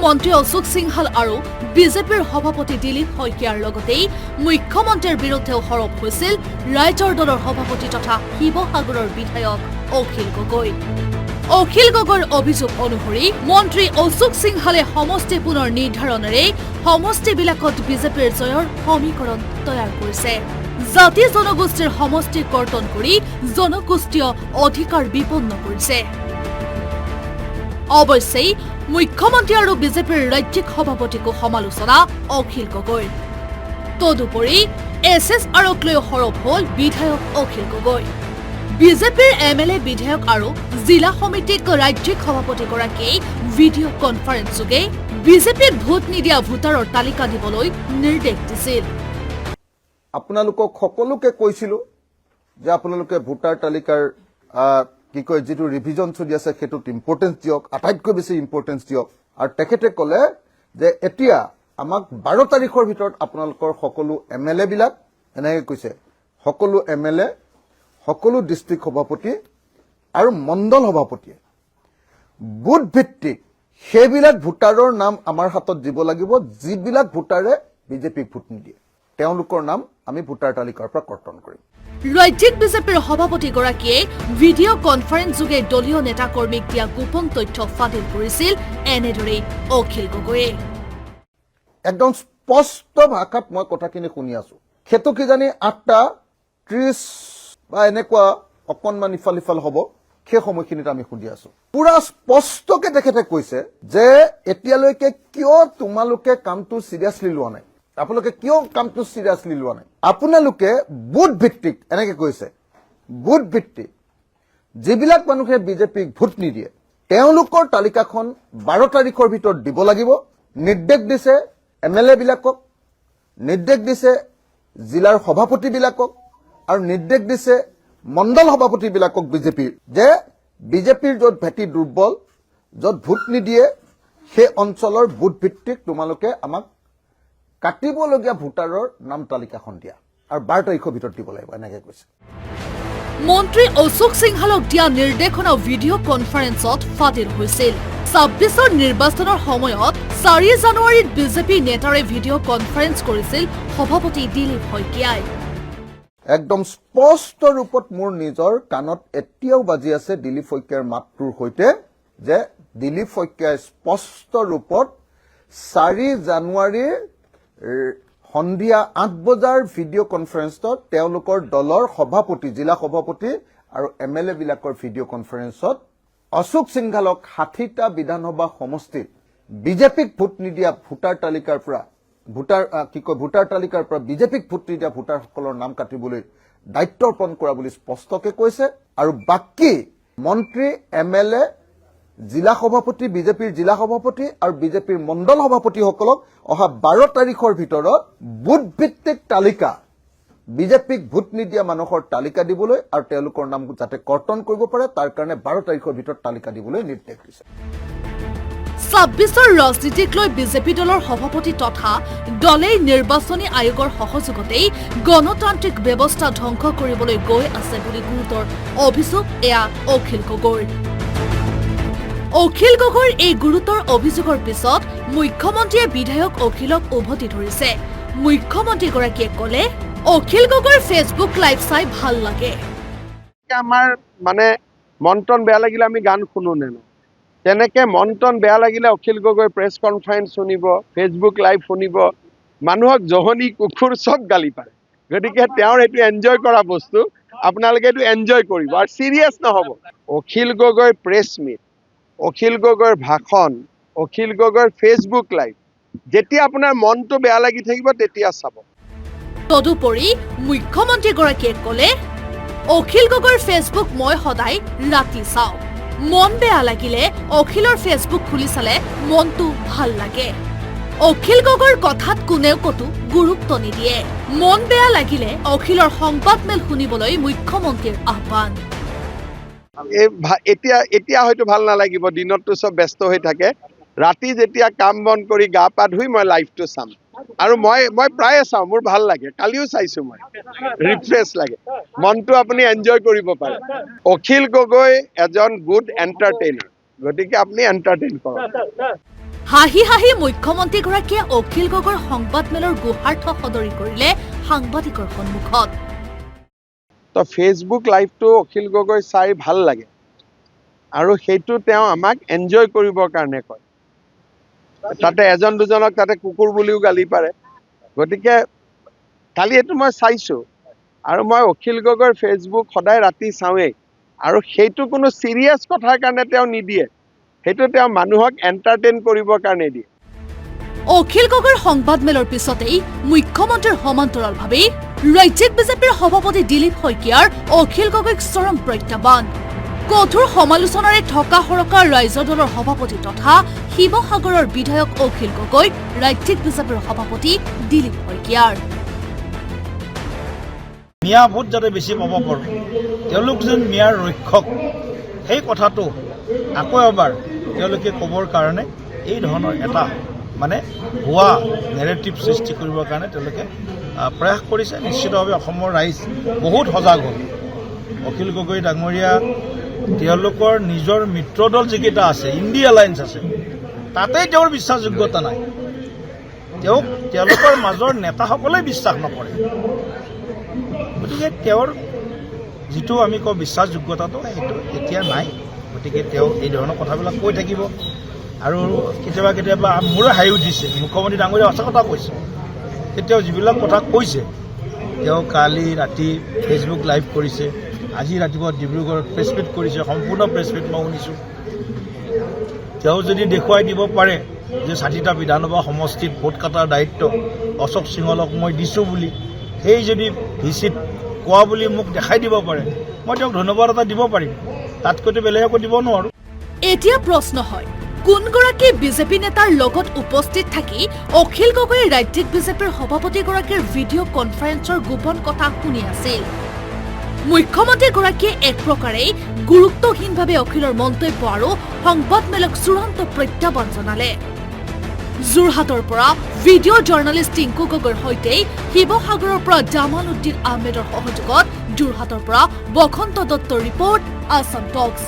মন্ত্ৰী অশোক সিংহাল আৰু বিজেপিৰ সভাপতি দিলীপ শইকীয়াৰ লগতেই মুখ্যমন্ত্ৰীৰ বিৰুদ্ধেও সৰব হৈছিল ৰাইজৰ দলৰ সভাপতি তথা শিৱসাগৰৰ বিধায়ক অখিল গগৈ। অখিল গগৈৰ অভিযোগ অনুসৰি মন্ত্ৰী অশোক সিংহালে সমষ্টি পুনৰ নিৰ্ধাৰণেৰে সমষ্টিবিলাকত বিজেপিৰ জয়ৰ সমীকৰণ তৈয়াৰ কৰিছে। জাতি জনগোষ্ঠীৰ সমষ্টি কৰ্তন কৰি জনগোষ্ঠীয় অধিকাৰ বিপন্ন কৰিছে। অৱশ্যে মুখ্যমন্ত্ৰী আৰু বিজেপিৰ ৰাজ্যিক সভাপতিকো সমালোচনা অখিল গগৈৰ। তদুপৰি এছ আৰক লৈ সৰব হল বিধায়ক অখিল গগৈ। বিজেপিৰ MLA বিধায়ক আৰু জিলা সমিতিক ৰাজ্যিক সভাপতিগৰাকীয়ে ভিডিঅ' কনফাৰেন্স যোগে বিজেপিক ভোট নিদিয়া ভোটাৰৰ তালিকা দিবলৈ নিৰ্দেশ দিছিল। আপোনালোকক সকলোকে কৈছিলো যে আপোনালোকে ভোটাৰ তালিকাৰ কি কয় যেটো ৰিভিজন চলি আছে সেটোত ইম্পৰ্টেন্স দিয়ক, আটাইতকৈ বেছি ইম্পৰ্টেন্স দিয়ক। আৰু তেখেতে ক'লে যে এতিয়া আমাক 12 তাৰিখৰ ভিতৰত আপোনালোকৰ সকলো MLA বিলাক এনেকৈ কৈছে, সকলো MLA, সকলো ডিস্ট্ৰিক্ট সভাপতি আৰু মণ্ডল সভাপতিয়ে বুথ ভিত্তিক সেইবিলাক ভোটাৰৰ নাম আমাৰ হাতত দিব লাগিব যিবিলাক ভোটাৰে বিজেপিক ভোট নিদিয়ে। তেওঁলোকৰ নাম আমি ভোটাৰ তালিকাৰ পৰা কৰ্তন কৰিম। ৰাজ্যিক বিজেপিৰ সভাপতিগৰাকীয়ে ভিডিঅ' কনফাৰেন্স যোগে দলীয় নেতা কৰ্মীক দিয়া গোপন তথ্য ফাদিল কৰিছিল এনেদৰে অখিল গগৈয়ে। একদম স্পষ্ট ভাষাত মই কথাখিনি শুনি আছো। সেইটো কি জানি 8:30 বা এনেকুৱা অকণমান ইফাল সিফাল হ'ব, সেই সময়খিনিত আমি শুনি আছো। পুৰা স্পষ্টকে তেখেতে কৈছে যে এতিয়ালৈকে কিয় তোমালোকে কামটো চিৰিয়াছলি লোৱা নাই, আপোনালোকে কিয় কামটো চিৰিয়াছলি লোৱা নাই। আপোনালোকে বুথ ভিত্তিক এনেকে কৈছে, বুথ ভিত্তিক যিবিলাক মানুহে বিজেপিক ভোট নিদিয়ে তেওঁলোকৰ তালিকাখন 12 তাৰিখৰ ভিতৰত দিব লাগিব। নিৰ্দেশ দিছে MLA বিলাকক, নিৰ্দেশ দিছে জিলাৰ সভাপতি বিলাকক আৰু নিৰ্দেশ দিছে মণ্ডল সভাপতি বিলাকক বিজেপিৰ, যে বিজেপিৰ য'ত ভেটি দুৰ্বল, য'ত ভোট নিদিয়ে সেই অঞ্চলৰ বুথ ভিত্তিক তোমালোকে আমাক কাটিবলগীয়া ভোটাৰৰ নাম তালিকাখন দিয়া আৰু 12 তাৰিখৰ ভিতৰত দিব লাগিব, এনেকৈ কৈছে। মন্ত্ৰী অশোক সিংহালক দিয়া নিৰ্দেশনা ভিডিঅ' কনফাৰেন্সত ফাদিল হৈছিল। 26ৰ নিৰ্বাচনৰ সময়ত 4 জানুৱাৰীত বিজেপি নেতাৰে ভিডিঅ' কনফাৰেন্স কৰিছিল সভাপতি দিলীপ শইকীয়াই। একদম স্পষ্ট ৰূপত মোৰ নিজৰ কাণত এতিয়াও বাজি আছে দিলীপ শইকীয়াৰ মাতটোৰ সৈতে, যে দিলীপ শইকীয়াই স্পষ্ট ৰূপত 4 জানুৱাৰীৰ সন্ধিয়া 8 বজাৰ ভিডিঅ' কনফাৰেন্সত তেওঁলোকৰ দলৰ সভাপতি, জিলা সভাপতি আৰু MLA বিলাকৰ ভিডিঅ' কনফাৰেন্সত অশোক সিংহালক 60টা বিধানসভা সমষ্টিত বিজেপিক ভোট নিদিয়া ভোটাৰ তালিকাৰ পৰা বিজেপিক ভোট নিদিয়া ভোটাৰসকলৰ নাম কাটিবলৈ দায়িত্ব অৰ্পণ কৰা বুলি স্পষ্টকে কৈছে। আৰু বাকী মন্ত্ৰী, MLA, জিলা সভাপতি, বিজেপিৰ জিলা সভাপতি আৰু বিজেপিৰ মণ্ডল সভাপতিসকলক অহা 12 তাৰিখৰ ভিতৰত বুথ ভিত্তিক তালিকা, বিজেপিক ভোট নিদিয়া মানুহৰ তালিকা দিবলৈ আৰু তেওঁলোকৰ নাম যাতে কৰ্তন কৰিব পাৰে তাৰ কাৰণে 12 তাৰিখৰ ভিতৰত তালিকা দিবলৈ নিৰ্দেশ দিছে। 26ৰ ৰাজনীতিক লৈ বিজেপি দলৰ সভাপতি তথা দলেই নিৰ্বাচনী আয়োগৰ সহযোগতেই গণতান্ত্ৰিক ব্যৱস্থা ধ্বংস কৰিবলৈ গৈ আছে বুলি গুৰুতৰ অভিযোগ এয়া অখিল গগৈৰ। অখিল গগৈৰ এই গুৰুতৰ অভিযোগৰ পিছত মুখ্যমন্ত্ৰীয়ে বিধায়ক অখিলক উভতি ধৰিছে। মুখ্যমন্ত্ৰীগৰাকীয়ে ক'লে, অখিল গগৈৰ ফেচবুক লাইভ চাই ভাল লাগে। আমাৰ মানে মন্থন বেয়া লাগিলে আমি গান শুনো নে নাই, তেনেকে মন্থন বেয়া লাগিলে অখিল গগৈ প্ৰেছ কনফাৰেন্স শুনিব, ফেচবুক লাইভ শুনিব, মানুহক জহনি কুকুৰ চব গালি পাৰে। গতিকে তেওঁৰ এইটো এনজয় কৰা বস্তু, আপোনালোকে এইটো এনজয় কৰিব আৰু চিৰিয়াছ নহ'ব। অখিল গগৈ প্ৰেছ মিট, অখিল গগৈৰ ভাষণ, অখিল গগৈৰ ফেচবুক লাইভ, যেতিয়া আপোনাৰ মনটো বেয়া লাগি থাকিব তেতিয়া চাব। তদুপৰি মুখ্যমন্ত্ৰীগৰাকীয়ে ক'লে, অখিল গগৈৰ ফেচবুক মই সদায় ৰাতি চাওঁ। মন বেয়া লাগিলে অখিলৰ ফেচবুক খুলি চালে মনটো ভাল লাগে। অখিল গগৈৰ কথাত কোনেও কতো গুৰুত্ব নিদিয়ে। মন বেয়া লাগিলে অখিলৰ সংবাদমেল শুনিবলৈ মুখ্যমন্ত্ৰীৰ আহ্বান। এতিয়া হয়তো ভাল নালাগিব, দিনততো চব ব্যস্ত হৈ থাকে, ৰাতি যেতিয়া কাম বন কৰি গা পা ধুই মই লাইভটো চাম আৰু মই প্ৰায়ে চাওঁ, মোৰ ভাল লাগে। কালিও চাইছো, মই ৰিফ্ৰেছ লাগে, মনটো আপুনি এনজয় কৰিব পাৰে। অখিল গগৈ এজন গুড এণ্টাৰটেইনাৰ, গতিকে আপুনি এণ্টাৰটেইন কৰক। হাঁহি হাঁহি মুখ্যমন্ত্ৰীগৰাকীয়ে অখিল গগৈৰ সংবাদমেলৰ গুহাৰ্থ সদৰি কৰিলে সাংবাদিকৰ সন্মুখত। তো ফেচবুক লাইভটো অখিল গগৈ চাই ভাল লাগে আৰু সেইটো তেওঁ আমাক এনজয় কৰিবৰ কাৰণে কয়। তাতে এজন দুজনক তাতে কুকুৰ বুলিও গালি পাৰে। গতিকে কালি এইটো মই চাইছোঁ আৰু মই অখিল গগৈৰ ফেচবুক সদায় ৰাতি চাওঁৱেই আৰু সেইটো কোনো চিৰিয়াছ কথাৰ কাৰণে তেওঁ নিদিয়ে, সেইটো তেওঁ মানুহক এণ্টাৰটেইন কৰিবৰ কাৰণে দিয়ে। অখিল গগৈৰ সংবাদমেলৰ পিছতেই মুখ্যমন্ত্ৰীৰ সমান্তৰালভাৱে ৰাজ্যিক বিজেপিৰ সভাপতি দিলীপ শইকীয়াৰ অখিল গগৈক চৰম প্ৰত্যাহ্বান। কঠোৰ সমালোচনাৰে থকা সৰকা ৰাইজৰ দলৰ সভাপতি তথা শিৱসাগৰৰ বিধায়ক অখিল গগৈ ৰাজ্যিক বিজেপিৰ সভাপতি দিলীপ শইকীয়াৰ। মিয়া ভোট যাতে বেছি পাব পাৰোঁ, তেওঁলোক যেন মিয়াৰ ৰক্ষক, সেই কথাটো আকৌ এবাৰ তেওঁলোকে ক'বৰ কাৰণে এই ধৰণৰ এটা মানে ভুৱা নেৰেটিভ সৃষ্টি কৰিবৰ কাৰণে তেওঁলোকে প্ৰয়াস কৰিছে। নিশ্চিতভাৱে অসমৰ ৰাইজ বহুত সজাগ হ'ল। অখিল গগৈ ডাঙৰীয়া তেওঁলোকৰ নিজৰ মিত্ৰদল যিকেইটা আছে, ইণ্ডি এলায়েন্স আছে, তাতেই তেওঁৰ বিশ্বাসযোগ্যতা নাই। তেওঁলোকৰ মাজৰ নেতাসকলে বিশ্বাস নকৰে। গতিকে তেওঁৰ যিটো আমি কওঁ বিশ্বাসযোগ্যতাটো সেইটো এতিয়া নাই। গতিকে তেওঁ এই ধৰণৰ কথাবিলাক কৈ থাকিব আৰু কেতিয়াবা কেতিয়াবা মোৰে হাঁহি উঠিছে। মুখ্যমন্ত্ৰী ডাঙৰীয়া সঁচা কথা কৈছে, তেওঁ যিবিলাক কথা কৈছে, তেওঁ কালি ৰাতি ফেচবুক লাইভ কৰিছে, আজি ৰাতিপুৱা ডিব্ৰুগড়ত প্ৰেছ মিট কৰিছে, সম্পূৰ্ণ প্ৰেছ মিট মই শুনিছোঁ। তেওঁ যদি দেখুৱাই দিব পাৰে যে 60টা বিধানসভা সমষ্টিত ভোট কটাৰ দায়িত্ব অশোক সিঙলক মই দিছোঁ বুলি, সেই যদি ভিচিত কোৱা বুলি মোক দেখাই দিব পাৰে, মই তেওঁক ধন্যবাদ এটা দিব পাৰিম, তাতকৈতো বেলেগ একো দিব নোৱাৰোঁ। এতিয়া প্ৰশ্ন হয়, কোনগৰাকী বিজেপি নেতাৰ লগত উপস্থিত থাকি অখিল গগৈয়ে ৰাজ্যিক বিজেপিৰ সভাপতিগৰাকীৰ ভিডিঅ' কনফাৰেন্সৰ গোপন কথা শুনি আছিল? মুখ্যমন্ত্ৰীগৰাকীয়ে এক প্ৰকাৰে গুৰুত্বহীনভাৱে অখিলৰ মন্তব্য আৰু সংবাদমেলক চূড়ান্ত প্ৰত্যাহ্বান জনালে। যোৰহাটৰ পৰা ভিডিঅ' জাৰ্ণালিষ্ট টিংকু গগৈৰ সৈতে শিৱসাগৰৰ পৰা জামাল উদ্দিন আহমেদৰ সহযোগত যোৰহাটৰ পৰা বসন্ত দত্তৰ ৰিপৰ্ট, আছাম টক্স।